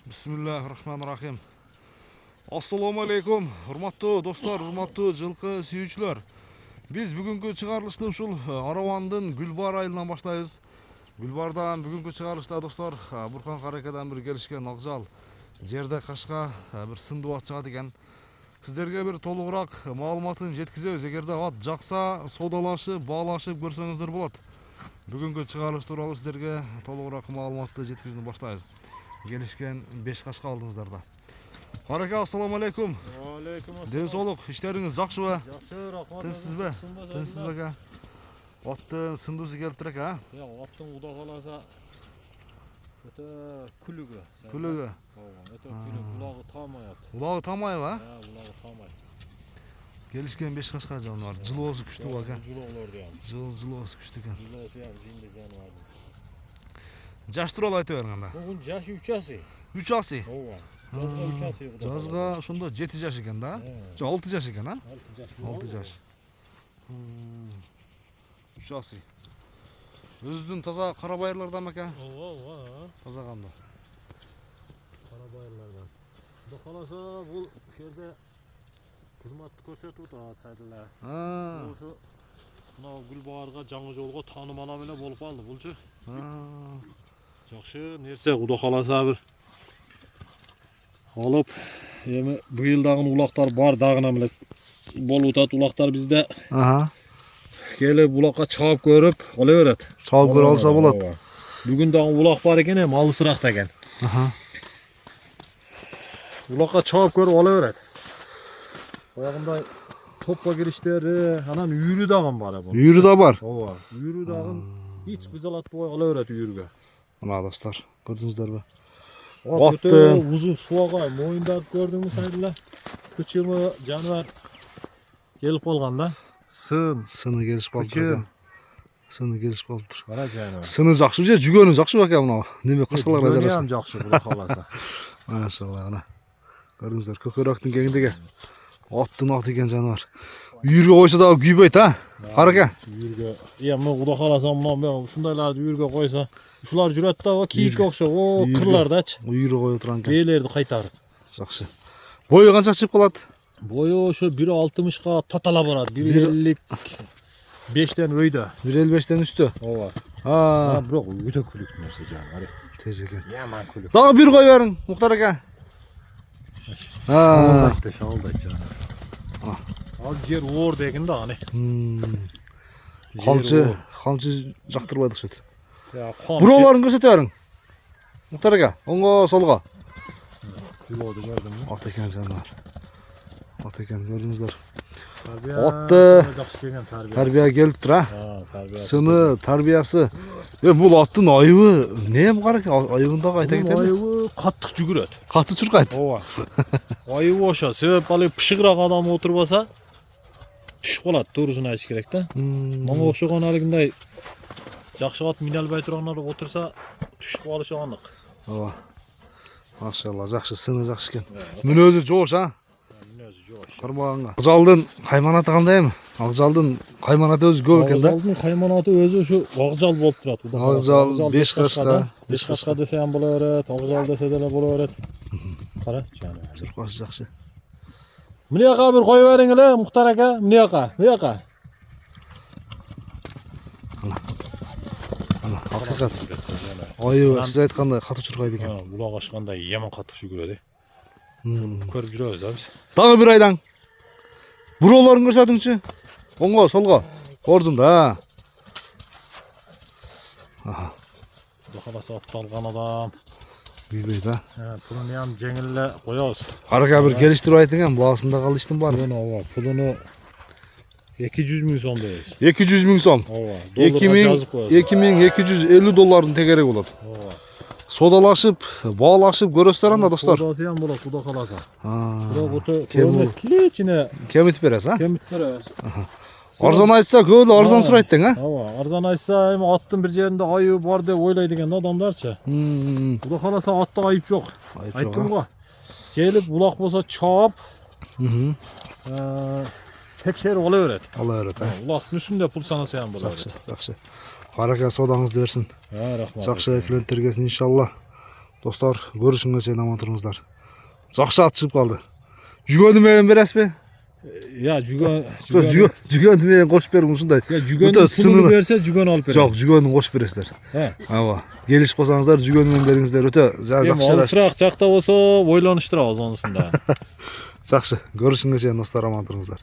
Bismillahirrahmanirrahim. Assalamu alaikum. Hurmatlı dostlar, hurmatlı жылқы сүйүүчүлөр. Biz бүгүнкү чыгарылышты ушул Аравандын Гүлбар айылынан баштайбыз. Гүлбардан бүгүнкү чыгарылышта достор Буркан Каракадан бир келишкен акжал жерде кашка бир сындуу ат чыгат экен. Сиздерге бир толугураак маалыматын жеткизебиз. Эгерде ат жакса, содалашып, баалашып көрсөңүздөр болот. Бүгүнкү чыгарылыш тууралуу сиздерге толугураак маалыматты жеткизүүнү баштайбыз. Gelişken 5 kaşka aldınızlar da. Harika, assalamu alaikum. Aleyküm assalam. Deniz soluk, işleriniz jakşı be. Yaxşı, rahmat. Tinsiz be. Tinsiz be ka. Attın sındısı keltirek ha. Ya, attın uda kalasa öte külügü. Külügü. Öte külügü, bulağı tamayat. Ulağı tamayı ha. Ya, bulağı tamay. Gelişken 5 kaşka canı var. Cıloosu küçtü bak ha. Cılolordu yani. Cıloosu küçtü kan. Cılosu yani, jindi canı vardı. Jaş turalı aytıverin anda. Bugün yaşı 3 asi. 3 asi. Ova. Жазга 3 asi. Жазга ошондо 7 жаш экен да? Жо 6 жаш экен, ha? 6 жаш. 3 asi. Өзүдүн таза кара байырлардан экен. Ова. Таза кандай. Кара байырлардан. Куда kalasa бул жерде кызматты көрсөтүп атат сайдыла. Ошо мына Гүлбаарга жаңы жолго таанымал эле болуп калды булчу. Жакшы нерсе, Куда kalasa бир алып, эми быйыл дагы улактар бар дагына эле болуп атат. Улактар бизде келип улакка чаап көрүп ала берет. Чаап көрүп алса болот. Бүгүн дагы улак бар экен, эми алысыраак да экен. Улакка чаап көрүп ала берет. Баягындай топко кириштери, анан үйрү дагы бар бу. Үйрү да бар. Ооба, үйрү дагы hiç кыжалатпай ала берет үйрүгө. Мына достор, көрдүңүздөрбү? Attı uzun suaga moyunda gördüğümüz sayıda 3 yıl canavar gelip olganda Sını gelişip kaldı. Sını gelişip kaldı. Kara canavar. Sını jakşı je, jügөнү jakşı bak ya mına. Neme kaşkalar jarasa. Hem jakşı Kuda kalasa. Maşallah ana. Gördüңүздөр, көкөрөктүн кеңдиги. Аттын аты экен жаныбар. Үйүргө койсо да күйбөйт, ha? Карака. Үйүргө. Эми Куда kalasa мына ушундайларды үйүргө койсо, ушулар жүрөт да, кийикке окшоп, о кырлардачы. Үйүргө коюп турган экен. Бээлерди кайтарып. Жакшы. Бою канча чыгып калат? Бою ошо 1.60га татала барат. 1.55ден өйдө. 1.55ден үстү. Ооба. Бирок өтө күлүк нерсе жана. Тез экен. Яман күлүк. Дагы бир кой бериң, Муктар ака. Шалдайт жана. Ал жер оор деген да аны. Камчы жактырбайдык шет. Бураларын көрсөтө бериң. Муктар ака, оңго солго. Жулоду көрдүмү? Ат экен жаныбар. Ат экен, көрдүңүздөр. Атты жакшы келген тарбия келиптир, а? Тарбия. Сыны, тарбиясы. Бул аттын айыбы эмне бар экен? Айыбындагы айта кетели. Айыбы каттык жүгүрөт. Катты чуркайт. Ооба. Айыбы ошо. Себеп ал пышыгыраак адам отурбаса түшүп калат, туурусун айтыш керек да. Мага окшогон алгындай жакшы ат мине албай тургандар отурса түшүп калышы анык. Ооба. Машалла, жакшы, сыны жакшы экен. Мүнөзү жоош, а? Мүнөзү жоош. Кармаганга. Акжалдын кайманаты кандай эми? Акжалдын кайманаты өзү көп экен да. Акжалдын кайманаты өзү ушу акжал болуп турат. Акжал 5 кашка. 5 кашка десе ham боло берет, акжал десе деле боло берет. Кара, жана. Чуркасы жакшы. Мына жака бир кой бериң эле, Муктар ака. Мына жака. Ана, акыйкат. Айыбы сиз айткандай катуу чуркайт экен. Булак ашкандай яман каттык жүгүрөт. Көрүп жүрөбүз да биз. Дагы бир айдан. Буролорун көрсөтүңчү. Оңго, солго. Көрдүм да. Куда kalasa атты алган адам. Билбейт, а? Пулуну ham жеңил эле коебуз. Арага бир келиштирип айтың эми, баасында калыштын бар. Ооба, пулуну 200 миң сом дейбиз. 200 миң сом. Ооба. 2250 доллардын тегереги болот. Ооба. Содалашып, баалашып көрөсүздөр анда достор. Содасы ham болот, Куда kalasa. Бирок өтө Кем эмес, кичине кемитип бересиз, а? кемитип беребиз. Арзан айтса, көбү арзан сурайт дең, а? Ооба, арзан айтса, эми аттын бир жеринде айыбы бар деп ойлойт экен адамдарчы. Куда kalasa атта айып жок. Айттым го. Келип улак болсо чаап, текшерип ала берет. Ала берет, а? Улактын үстүндө пул санаса ham болот. Жакшы. Барака содаңызды берсин. Рахмат. Жакшы клиенттер келсин иншалла. Dostlar, görüşüngө чейин аман туруңуздар. Жакшы ат чыгып калды. Жүгөнү менен бересизби? Ya Cügön Жүгөнү менен кошуп бериң ушундай. Ya Cügön'ün pulunu verse Cügön alıp verir. Жок, жүгөнүн кошуп бересиздер. He. Ооба. Келишип калсаңыздар, жүгөнү менен бериңиздер. Өтө Hem жакшы. alışırak çakta olsa oylanıştırağız onusunda. Жакшы. Görüşүнгө чейин достор, аман туруңуздар.